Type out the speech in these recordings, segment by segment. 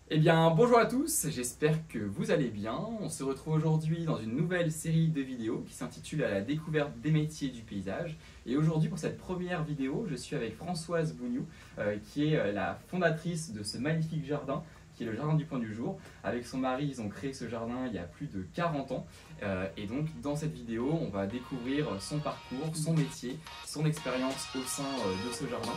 Eh bien, bonjour à tous, j'espère que vous allez bien. On se retrouve aujourd'hui dans une nouvelle série de vidéos qui s'intitule À la découverte des métiers du paysage. Et aujourd'hui, pour cette première vidéo, je suis avec Françoise Bougnou, qui est la fondatrice de ce magnifique jardin, qui est le Jardin du Point du Jour. Avec son mari, ils ont créé ce jardin il y a plus de 40 ans. Et donc, dans cette vidéo, on va découvrir son parcours, son métier, son expérience au sein de ce jardin.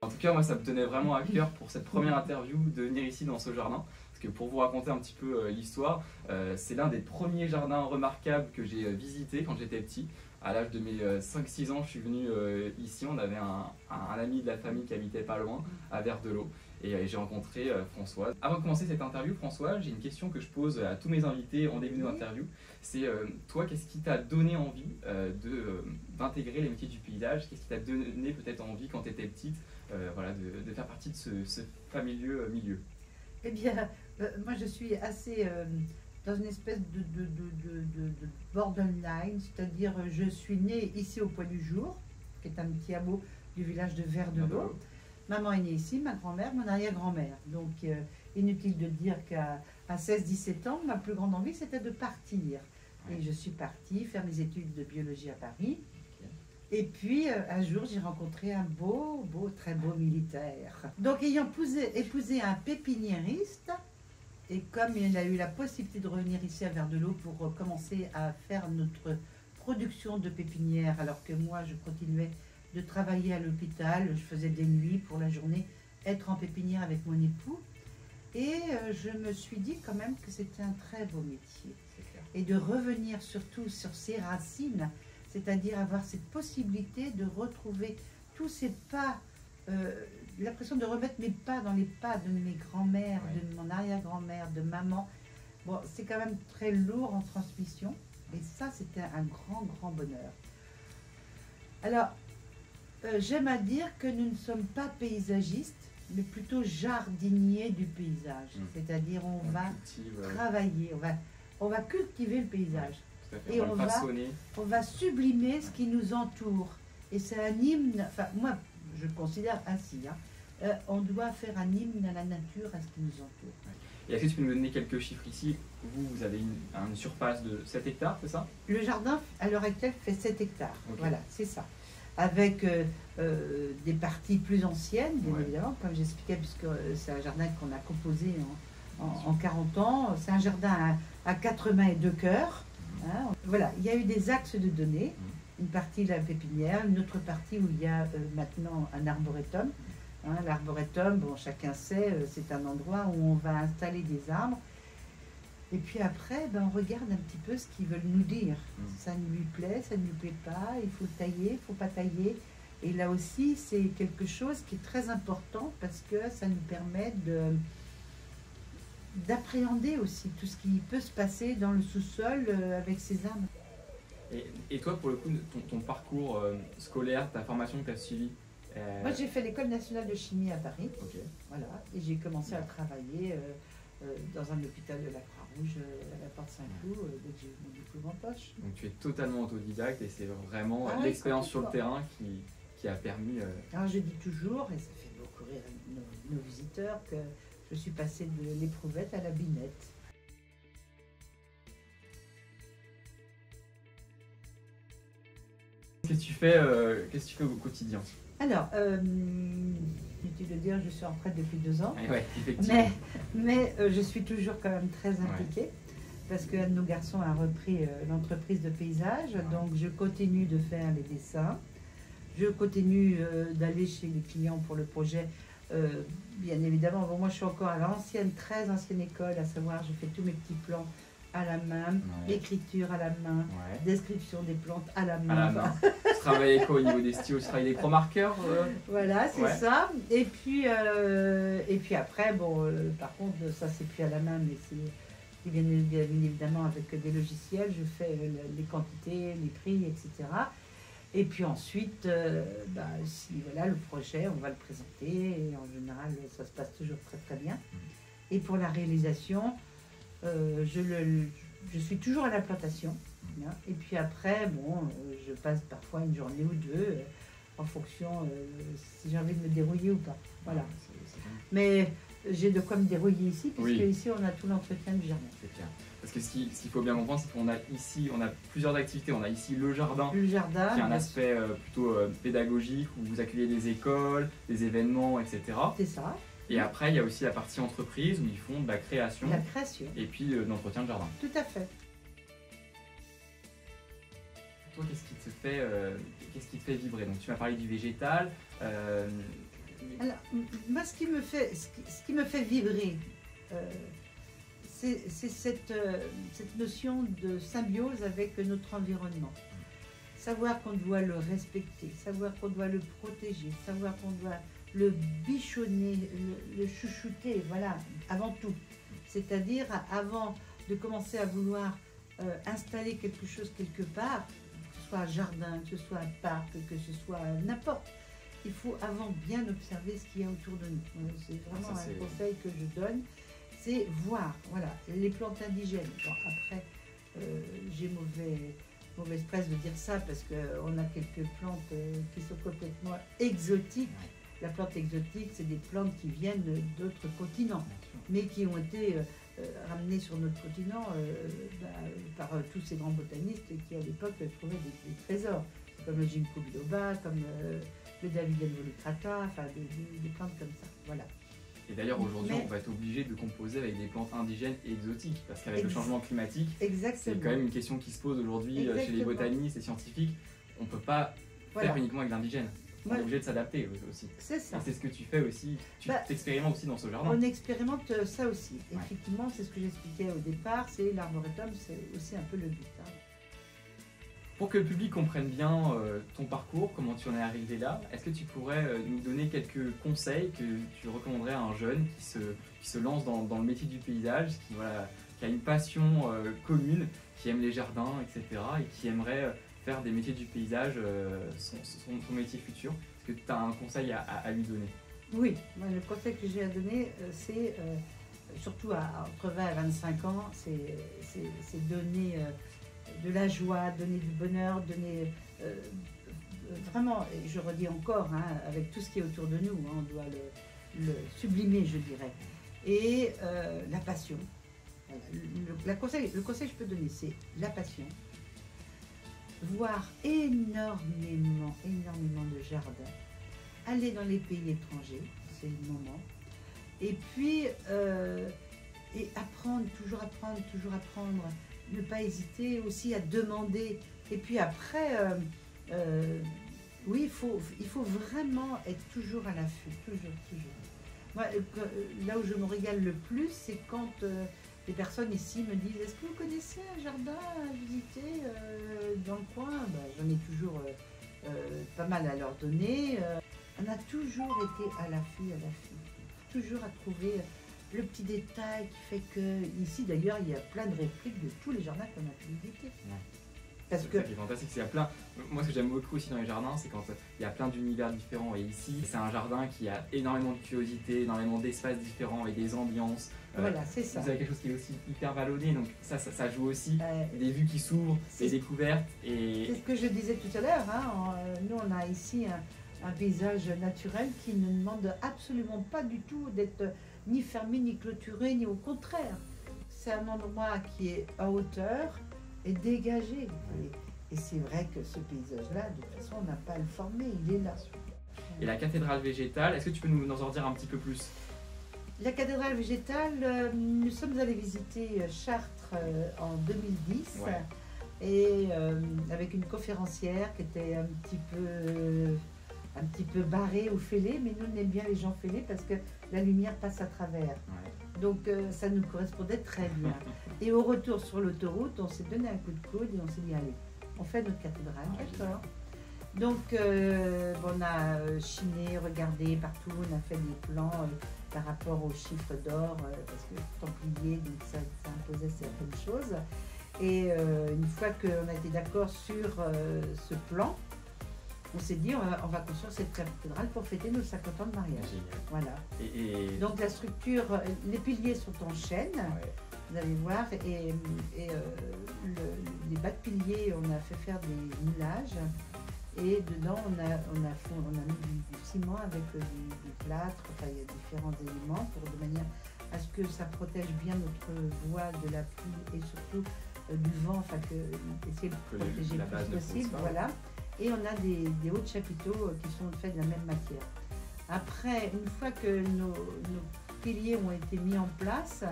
En tout cas, moi, ça me tenait vraiment à cœur pour cette première interview de venir ici dans ce jardin. Parce que pour vous raconter un petit peu l'histoire, c'est l'un des premiers jardins remarquables que j'ai visité quand j'étais petit. À l'âge de mes 5-6 ans, je suis venu ici. On avait un ami de la famille qui habitait pas loin, à Verdelot. Et j'ai rencontré Françoise. Avant de commencer cette interview, Françoise, j'ai une question que je pose à tous mes invités en début d'interview. C'est toi, qu'est-ce qui t'a donné envie d'intégrer les métiers du paysage? Qu'est-ce qui t'a donné peut-être envie quand tu étais petite voilà, de faire partie de ce familier milieu? Eh bien, moi je suis assez dans une espèce de borderline, c'est-à-dire je suis née ici au Point du Jour, qui est un petit hameau du village de Verdelot. Maman est née ici, ma grand-mère, mon arrière-grand-mère. Donc inutile de dire qu'à 16-17 ans, ma plus grande envie c'était de partir. Et je suis partie faire mes études de biologie à Paris. Et puis, un jour, j'ai rencontré un très beau militaire. Donc, ayant épousé un pépiniériste, et comme il a eu la possibilité de revenir ici à Verdelot pour commencer à faire notre production de pépinière, alors que moi, je continuais de travailler à l'hôpital, je faisais des nuits pour la journée, être en pépinière avec mon époux. Et je me suis dit quand même que c'était un très beau métier. Et de revenir surtout sur ses racines, c'est-à-dire avoir cette possibilité de retrouver tous ces pas, l'impression de remettre mes pas dans les pas de mes grands-mères, de mon arrière-grand-mère, de maman. Bon, c'est quand même très lourd en transmission, et ça, c'était un grand bonheur. Alors, j'aime à dire que nous ne sommes pas paysagistes, mais plutôt jardiniers du paysage. C'est-à-dire, on va travailler, on va cultiver le paysage. Et on va sublimer ce qui nous entoure. Et c'est un hymne, enfin moi je le considère ainsi, hein. On doit faire un hymne à la nature, à ce qui nous entoure. Et est-ce que tu peux nous donner quelques chiffres ici? Vous avez une surface de 7 hectares, c'est ça? Le jardin, à l'heure actuelle, fait 7 hectares. Okay. Voilà, c'est ça. Avec des parties plus anciennes, bien évidemment, comme j'expliquais, puisque c'est un jardin qu'on a composé en 40 ans. C'est un jardin à 4 mains et 2 cœurs. Hein, voilà, il y a eu des axes de données, une partie la pépinière, une autre partie où il y a maintenant un arboretum. Hein, l'arboretum, bon, chacun sait, c'est un endroit où on va installer des arbres. Et puis après, ben, on regarde un petit peu ce qu'ils veulent nous dire. Ça nous lui plaît, ça ne lui plaît pas, il faut tailler, il ne faut pas tailler. Et là aussi, c'est quelque chose qui est très important parce que ça nous permet d'appréhender aussi tout ce qui peut se passer dans le sous-sol avec ces arbres. Et toi, pour le coup, ton parcours scolaire, ta formation que tu as suivie Moi, j'ai fait l'École nationale de chimie à Paris. Okay. Voilà, et j'ai commencé à travailler dans un hôpital de la Croix-Rouge à la Porte Saint-Cloud dès que j'ai eu mon diplôme en poche. Donc tu es totalement autodidacte et c'est vraiment l'expérience sur le terrain qui a permis... Alors je dis toujours, et ça fait beaucoup rire nos visiteurs, que je suis passée de l'éprouvette à la binette. Qu'est-ce que tu fais au quotidien? Alors, inutile de dire, je suis en retraite depuis 2 ans. Ouais, effectivement. Mais je suis toujours quand même très impliquée parce qu'un de nos garçons a repris l'entreprise de paysage. Donc je continue de faire les dessins. Je continue d'aller chez les clients pour le projet. Bien évidemment, bon, moi je suis encore à l'ancienne, très ancienne école, à savoir je fais tous mes petits plans à la main, écriture à la main, description des plantes à la main. Tu travailles quoi au niveau des stylos? Tu travailles des cromarqueurs Voilà, c'est ça. Et puis après, bon, par contre, ça c'est plus à la main, mais c'est Et bien évidemment, avec des logiciels, je fais les quantités, les prix, etc. Et puis ensuite, si voilà, le projet, on va le présenter. Et en général, ça se passe toujours très très bien. Et pour la réalisation, je suis toujours à la plantation. Hein. Et puis après, je passe parfois une journée ou deux en fonction si j'ai envie de me dérouiller ou pas. Voilà. Mais j'ai de quoi me dérouiller ici, puisque ici on a tout l'entretien du jardin. C'est clair. Parce que ce qu'il faut bien comprendre, c'est qu'on a ici, on a plusieurs activités. On a ici le jardin qui a un aspect plutôt pédagogique, où vous accueillez des écoles, des événements, etc. C'est ça. Et après, il y a aussi la partie entreprise où ils font de la création. La création. Et puis de l'entretien de jardin. Tout à fait. Toi, qu'est-ce qui te fait vibrer? Donc, tu m'as parlé du végétal. Alors, moi, ce qui me fait vibrer, c'est cette notion de symbiose avec notre environnement. Savoir qu'on doit le respecter, savoir qu'on doit le protéger, savoir qu'on doit le bichonner, le chouchouter, voilà, avant tout. C'est-à-dire, avant de commencer à vouloir installer quelque chose quelque part, que ce soit un jardin, que ce soit un parc, que ce soit n'importe, il faut avant bien observer ce qu'il y a autour de nous. C'est vraiment un conseil que je donne, c'est voir, voilà, les plantes indigènes. Bon, après, j'ai mauvaise presse de dire ça parce qu'on a quelques plantes qui sont complètement exotiques. La plante exotique, c'est des plantes qui viennent d'autres continents, mais qui ont été ramenées sur notre continent par tous ces grands botanistes qui, à l'époque, trouvaient des trésors, comme le ginkgo biloba, comme le Davidian volucrata, enfin des plantes comme ça. Voilà. Et d'ailleurs, aujourd'hui, on va être obligé de composer avec des plantes indigènes et exotiques, parce qu'avec le changement climatique, c'est quand même une question qui se pose aujourd'hui chez les botanistes et scientifiques. On ne peut pas faire uniquement avec l'indigène. On est obligé de s'adapter aussi. C'est ça. Et c'est ce que tu fais aussi. Tu t'expérimentes aussi dans ce jardin. On expérimente ça aussi. Effectivement, c'est ce que j'expliquais au départ, c'est l'arboretum, c'est aussi un peu le but. Hein. Pour que le public comprenne bien ton parcours, comment tu en es arrivé là, est-ce que tu pourrais nous donner quelques conseils que tu recommanderais à un jeune qui se lance dans le métier du paysage, qui a une passion commune, qui aime les jardins, etc. et qui aimerait faire des métiers du paysage son métier futur? Est-ce que tu as un conseil à lui donner? Oui, moi, le conseil que j'ai à donner, c'est surtout entre 20 et 25 ans, c'est donner de la joie, donner du bonheur, donner vraiment, et je redis encore, hein, avec tout ce qui est autour de nous, hein, on doit le sublimer, je dirais, et la passion. Voilà. Le conseil que je peux donner, c'est la passion. Voir énormément de jardins, aller dans les pays étrangers, c'est le moment, et puis apprendre, toujours apprendre, ne pas hésiter aussi à demander, et puis après, oui, il faut vraiment être toujours à l'affût, toujours. Moi, là où je me régale le plus, c'est quand les personnes ici me disent « Est-ce que vous connaissez un jardin à visiter dans le coin ?» J'en ai toujours pas mal à leur donner. On a toujours été à l'affût, toujours à trouver le petit détail qui fait que, ici d'ailleurs, il y a plein de répliques de tous les jardins qu'on a pu visiter. C'est ça qui est fantastique, c'est qu'il y a plein. Moi, ce que j'aime beaucoup aussi dans les jardins, c'est quand il y a plein d'univers différents. Et ici, c'est un jardin qui a énormément de curiosité, énormément d'espaces différents et des ambiances. Voilà, c'est ça. Vous avez quelque chose qui est aussi hyper vallonné, donc ça joue aussi. Des vues qui s'ouvrent, des découvertes. C'est ce que je disais tout à l'heure. Hein. Nous, on a ici un paysage naturel qui ne demande absolument pas du tout d'être ni fermé, ni clôturé, ni au contraire. C'est un endroit qui est à hauteur et dégagé. Et c'est vrai que ce paysage-là, de toute façon, on n'a pas à le former, il est là. Et la cathédrale végétale, est-ce que tu peux nous en dire un petit peu plus? La cathédrale végétale, nous sommes allés visiter Chartres en 2010, et avec une conférencière qui était un petit peu barrée ou fêlée, mais nous on aime bien les gens fêlés parce que la lumière passe à travers. Donc ça nous correspondait très bien. Et au retour sur l'autoroute, on s'est donné un coup de coude et on s'est dit allez, on fait notre cathédrale, d'accord. Donc on a chiné, regardé partout, on a fait des plans par rapport aux chiffres d'or, parce que Templier, donc ça imposait certaines choses. Et une fois qu'on a été d'accord sur ce plan, on s'est dit on va construire cette cathédrale pour fêter nos 50 ans de mariage. Génial. Voilà. Et Donc la structure, les piliers sont en chêne, ouais. vous allez voir, et les bas de piliers, on a fait faire des moulages. Et dedans, on a mis du ciment avec du plâtre, enfin il y a différents éléments de manière à ce que ça protège bien notre bois de la pluie et surtout du vent, enfin essayer de protéger le plus possible. Voilà. Et on a des hauts chapiteaux qui sont faits de la même matière. Après, une fois que nos piliers ont été mis en place,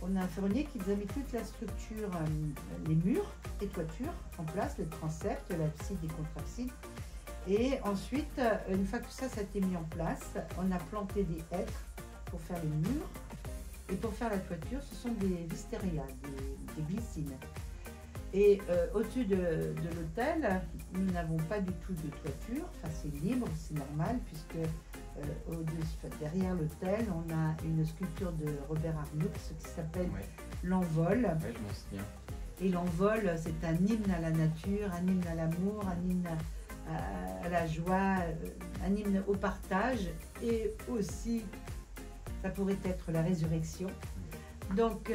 on a un ferronnier qui nous a mis toute la structure, les murs, les toitures en place, les transepts, l'abside et contre-abside. Et ensuite, une fois que ça a été mis en place, on a planté des hêtres pour faire les murs. Et pour faire la toiture, ce sont des vistérias, des glycines. Et au-dessus de l'autel, nous n'avons pas du tout de toiture, enfin c'est libre, c'est normal, puisque derrière l'autel, on a une sculpture de Robert Arnoux qui s'appelle l'Envol. Ouais, je m'en souviens. Et l'Envol, c'est un hymne à la nature, un hymne à l'amour, un hymne à la joie, un hymne au partage, et aussi, ça pourrait être la résurrection. Donc,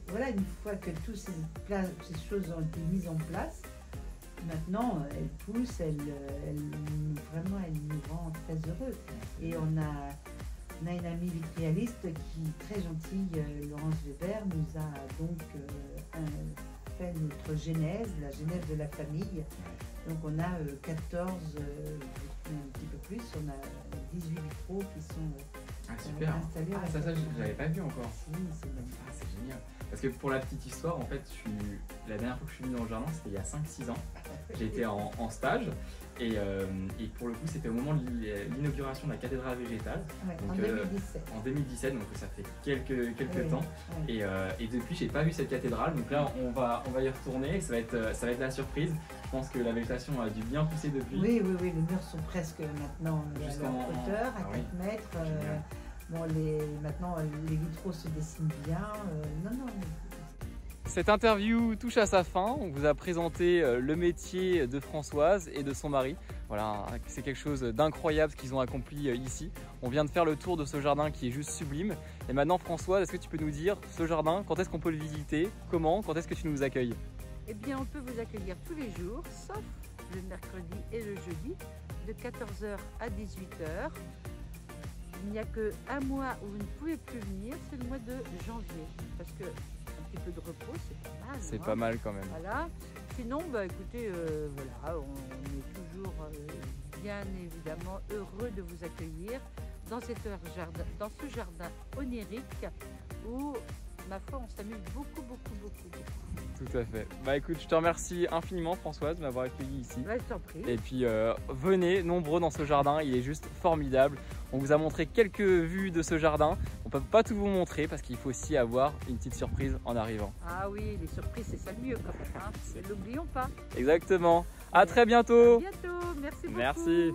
voilà, une fois que toutes ces choses ont été mises en place, maintenant, elle pousse, vraiment, elle nous rend très heureux. Et on a une amie vitrialiste qui, très gentille, Laurence Weber, nous a donc fait notre genèse, la genèse de la famille. Donc on a 14, un petit peu plus, on a 18 vitraux qui sont installés. Ah, ça je l'avais pas vu encore. Si, c'est magnifique. Ah, c'est génial. Parce que pour la petite histoire, en fait, la dernière fois que je suis venu dans le jardin, c'était il y a 5-6 ans. J'étais en stage et pour le coup, c'était au moment de l'inauguration de la cathédrale végétale. Ouais, donc, en 2017. En 2017, donc ça fait quelques temps. Ouais. Et depuis, j'ai pas vu cette cathédrale. Donc là, on va y retourner. Et ça va être la surprise. Je pense que la végétation a dû bien pousser depuis. Oui, les murs sont presque maintenant à leur hauteur, à 4 mètres. Bon, maintenant, les vitraux se dessinent bien. Non. Cette interview touche à sa fin. On vous a présenté le métier de Françoise et de son mari. Voilà, c'est quelque chose d'incroyable ce qu'ils ont accompli ici. On vient de faire le tour de ce jardin qui est juste sublime. Et maintenant, Françoise, est-ce que tu peux nous dire ce jardin, quand est-ce qu'on peut le visiter? Comment? Quand est-ce que tu nous accueilles? Eh bien, on peut vous accueillir tous les jours, sauf le mercredi et le jeudi, de 14h à 18h. Il n'y a qu'un mois où vous ne pouvez plus venir, c'est le mois de janvier. Parce que un petit peu de repos, c'est pas mal. C'est pas mal quand même. Voilà. Sinon, écoutez, voilà, on est toujours bien évidemment heureux de vous accueillir dans ce jardin onirique où, ma foi, on s'amuse beaucoup. Tout à fait. Écoute, je te remercie infiniment Françoise de m'avoir accueilli ici. Je t'en prie. Et puis venez nombreux dans ce jardin, il est juste formidable. On vous a montré quelques vues de ce jardin. On peut pas tout vous montrer parce qu'il faut aussi avoir une petite surprise en arrivant. Ah oui, les surprises c'est ça le mieux quand même. Hein. Ne l'oublions pas. Exactement. À très bientôt. À bientôt. Merci beaucoup. Merci.